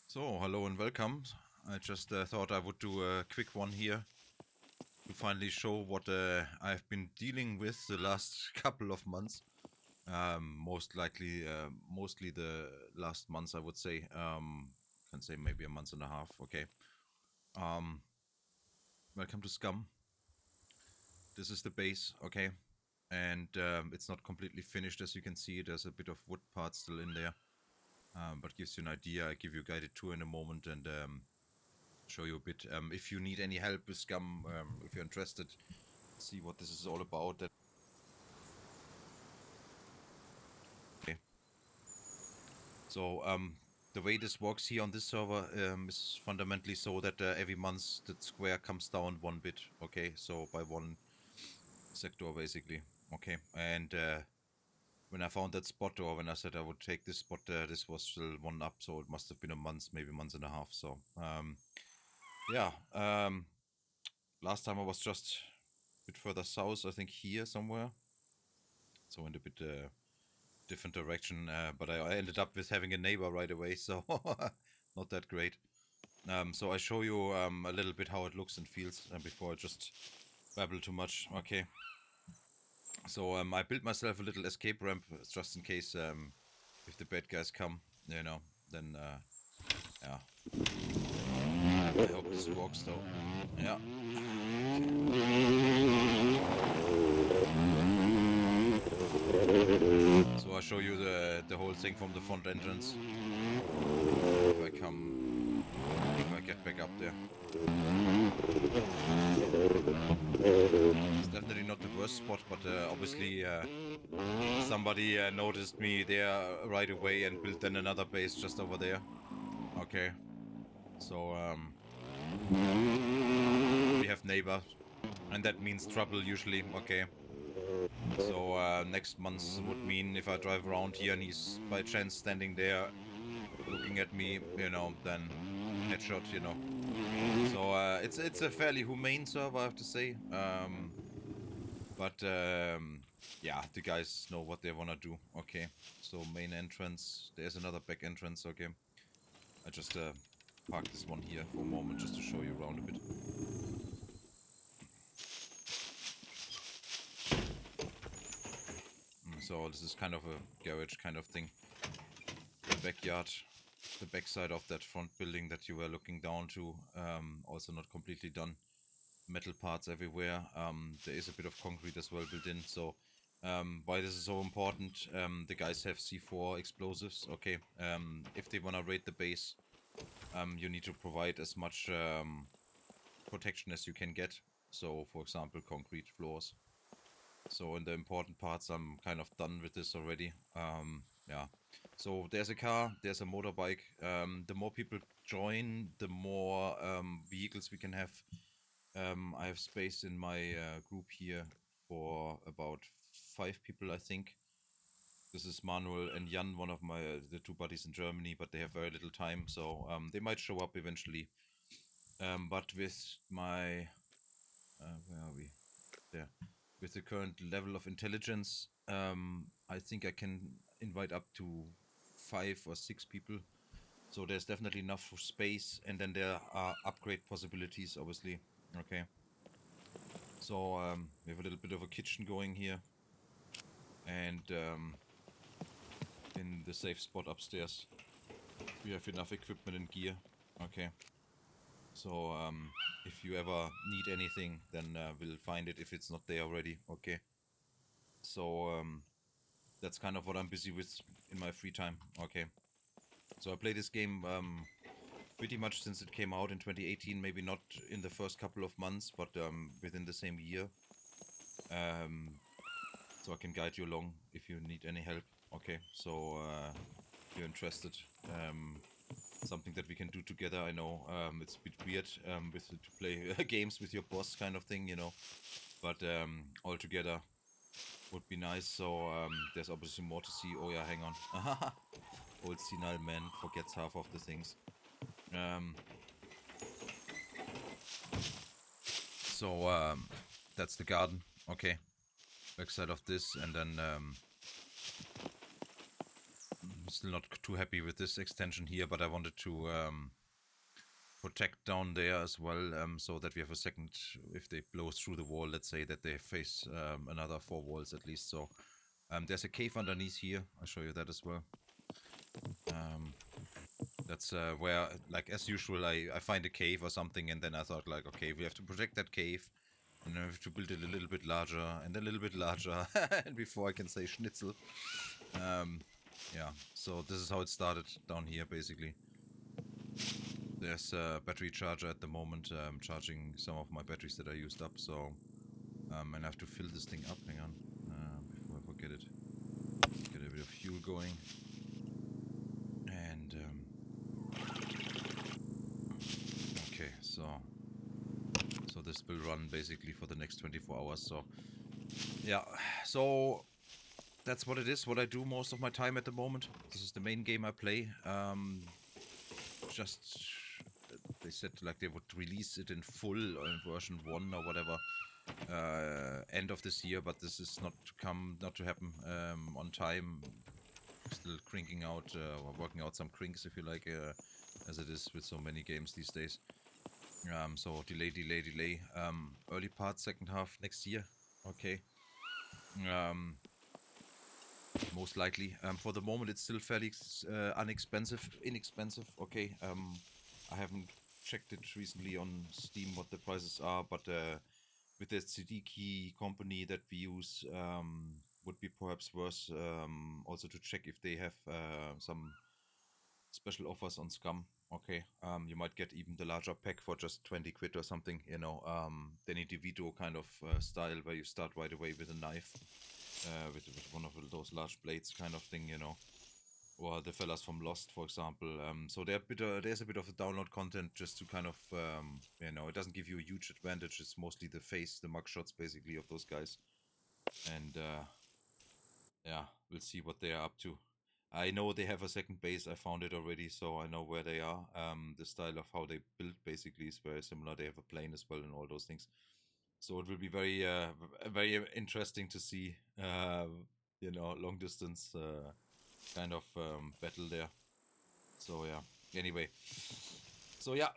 So, hello and welcome. I just thought I would do a quick one here to finally show what I've been dealing with the last couple of months. Mostly the last months, I would say. Can say maybe a month and a half. Okay. Um, Welcome to Scum. This is the base. Okay. And it's not completely finished, as you can see. There's a bit of wood parts still in there, but gives you an idea. I give you a guided tour in a moment and show you a bit. If you need any help with Scum, if you're interested, see what this is all about. Okay. So the way this works here on this server is fundamentally so that every month the square comes down one bit. Okay, so by one sector basically. Okay, and when I found that spot, or when I said I would take this spot, this was still one up, so it must have been a month, maybe a month and a half. So yeah, last time I was just a bit further south, I think here somewhere. So in a bit different direction, but I ended up with having a neighbor right away, so not that great. So I show you a little bit how it looks and feels before I just babble too much. Okay. So I built myself a little escape ramp just in case if the bad guys come, then yeah. I hope this works though. Yeah. So I show you the whole thing from the front entrance. If I get back up there. It's definitely not the worst spot, but obviously somebody noticed me there right away and built then another base just over there. Okay, so we have neighbors, and that means trouble usually. Okay, so next month would mean if I drive around here and he's by chance standing there looking at me, then headshot, So it's a fairly humane server, I have to say. But yeah, the guys know what they wanna do. Okay, so main entrance. There's another back entrance. Okay, I just park this one here for a moment just to show you around a bit. So this is kind of a garage kind of thing. The backyard, the backside of that front building that you were looking down to, also not completely done. Metal parts everywhere. There is a bit of concrete as well built in. So why this is so important, the guys have C4 explosives. Okay, if they want to raid the base, you need to provide as much protection as you can get. So for example, concrete floors. So in the important parts, I'm kind of done with this already. Yeah, so there's a car, there's a motorbike. The more people join, the more vehicles we can have. I have space in my group here for about 5 people, I think. This is Manuel and Jan, one of my the two buddies in Germany, but they have very little time, so they might show up eventually. But with my where are we? There. With the current level of intelligence, I think I can invite up to 5 or 6 people. So there's definitely enough space, and then there are upgrade possibilities, obviously. Okay. So we have a little bit of a kitchen going here, and in the safe spot upstairs, we have enough equipment and gear. Okay. So if you ever need anything, then we'll find it if it's not there already. Okay. So that's kind of what I'm busy with in my free time. Okay. So I play this game pretty much since it came out in 2018. Maybe not in the first couple of months, but within the same year. So I can guide you along if you need any help. Okay, so if you're interested, something that we can do together. I know it's a bit weird with to play games with your boss kind of thing, but all together would be nice. So there's obviously more to see. Oh yeah, hang on. Old senile man forgets half of the things. So that's the garden. Okay, backside of this, and then still not too happy with this extension here, but I wanted to protect down there as well, so that we have a second, if they blow through the wall, let's say that they face another 4 walls at least. So there's a cave underneath here. I'll show you that as well. That's where, like, as usual, I find a cave or something, and then I thought, like, okay, we have to protect that cave, and then we have to build it a little bit larger, and a little bit larger, and before I can say schnitzel. Yeah, so this is how it started down here, basically. There's a battery charger at the moment, charging some of my batteries that I used up, so and I have to fill this thing up. Hang on, before I forget it. Get a bit of fuel going, and okay, so this will run basically for the next 24 hours. So yeah, so that's what it is. What I do most of my time at the moment. This is the main game I play. Just they said like they would release it in full or in version 1 or whatever end of this year, but this is not to happen on time. Still crinking out or working out some crinks, if you like, as it is with so many games these days. So delay. Early part, second half next year. Okay. Most likely. For the moment, it's still fairly inexpensive. Okay. I haven't checked it recently on Steam what the prices are, but with the CD key company that we use, would be perhaps worth also to check if they have some special offers on Scum. Okay, you might get even the larger pack for just 20 quid or something, you know, Danny DeVito kind of style, where you start right away with a knife, with one of those large blades kind of thing, you know, or the fellas from Lost, for example. So there's a bit of a download content just to kind of, you know, it doesn't give you a huge advantage. It's mostly the face, the mugshots basically of those guys. And yeah, we'll see what they are up to. I know they have a second base. I found it already, so I know where they are. The style of how they build basically is very similar. They have a plane as well and all those things. So it will be very interesting to see, you know, long distance kind of battle there. So yeah. Anyway, so yeah,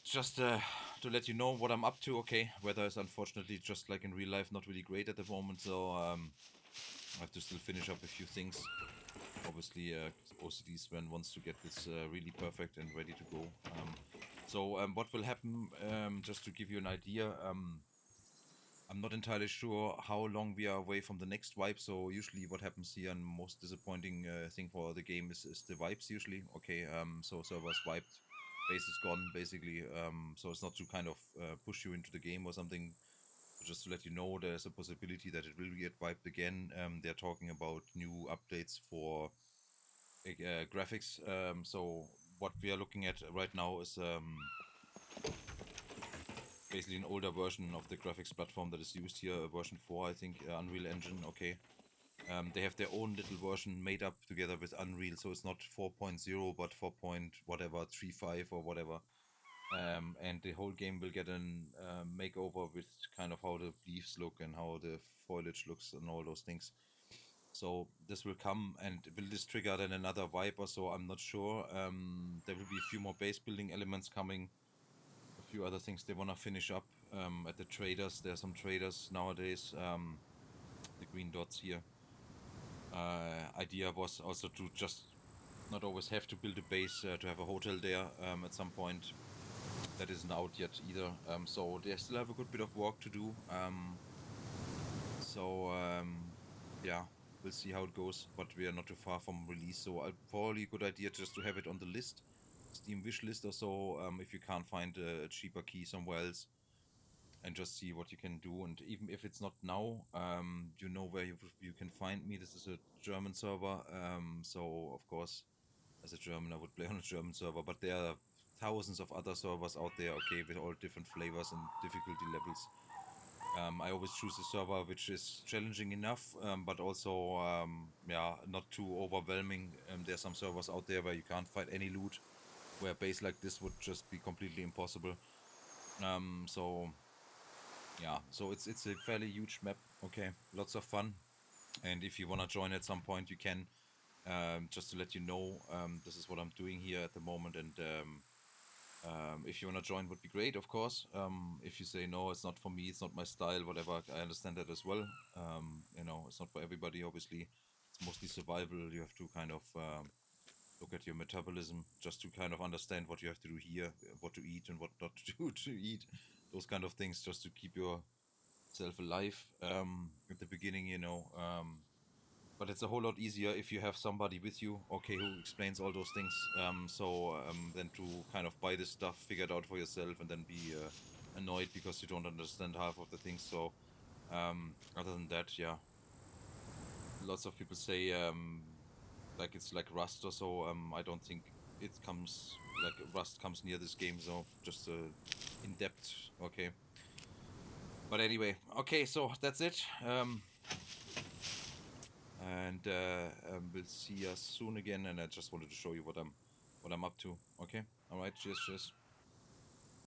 just to let you know what I'm up to. Okay, weather is unfortunately just like in real life not really great at the moment, so I have to still finish up a few things. Obviously, OCD Sven wants to get this really perfect and ready to go. So what will happen, just to give you an idea, I'm not entirely sure how long we are away from the next wipe. So usually what happens here, and most disappointing thing for the game is the wipes usually. Okay, so servers wiped, base is gone basically. So it's not to kind of push you into the game or something. Just to let you know, there's a possibility that it will get wiped again. They're talking about new updates for graphics. So what we are looking at right now is basically an older version of the graphics platform that is used here, version 4, I think, Unreal Engine. Okay. They have their own little version made up together with Unreal, so it's not 4.0 but 4. Whatever 3.5 or whatever. And the whole game will get a makeover with kind of how the leaves look and how the foliage looks and all those things. So this will come, and will this trigger then another wipe or so? I'm not sure. There will be a few more base building elements coming, a few other things they want to finish up at the traders. There are some traders nowadays, the green dots here. Idea was also to just not always have to build a base to have a hotel there at some point. That isn't out yet either. So they still have a good bit of work to do. Yeah, we'll see how it goes, but we are not too far from release, so probably a good idea just to have it on the list, Steam wish list or so, if you can't find a cheaper key somewhere else, and just see what you can do. And even if it's not now, you know where you can find me. This is a German server, so of course, as a German, I would play on a German server, but there are thousands of other servers out there, okay, with all different flavors and difficulty levels. I always choose a server which is challenging enough, but also, yeah, not too overwhelming. There are some servers out there where you can't find any loot, where a base like this would just be completely impossible. So, yeah, so it's a fairly huge map. Okay, lots of fun, and if you wanna join at some point, you can. just to let you know, this is what I'm doing here at the moment, and if you want to join, would be great, of course. If you say no, it's not for me, it's not my style, whatever, I understand that as well. It's not for everybody. Obviously, it's mostly survival. You have to kind of look at your metabolism just to kind of understand what you have to do here, what to eat and what not to do to eat, those kind of things, just to keep yourself alive. At the beginning, but it's a whole lot easier if you have somebody with you, okay, who explains all those things. Then to kind of buy this stuff, figure it out for yourself, and then be annoyed because you don't understand half of the things. So, other than that, yeah, lots of people say like it's like Rust or so. I don't think it comes like Rust comes near this game. So just in depth, okay. But anyway, okay, so that's it. And we'll see us soon again. And I just wanted to show you what I'm up to. Okay. All right. Cheers. Cheers.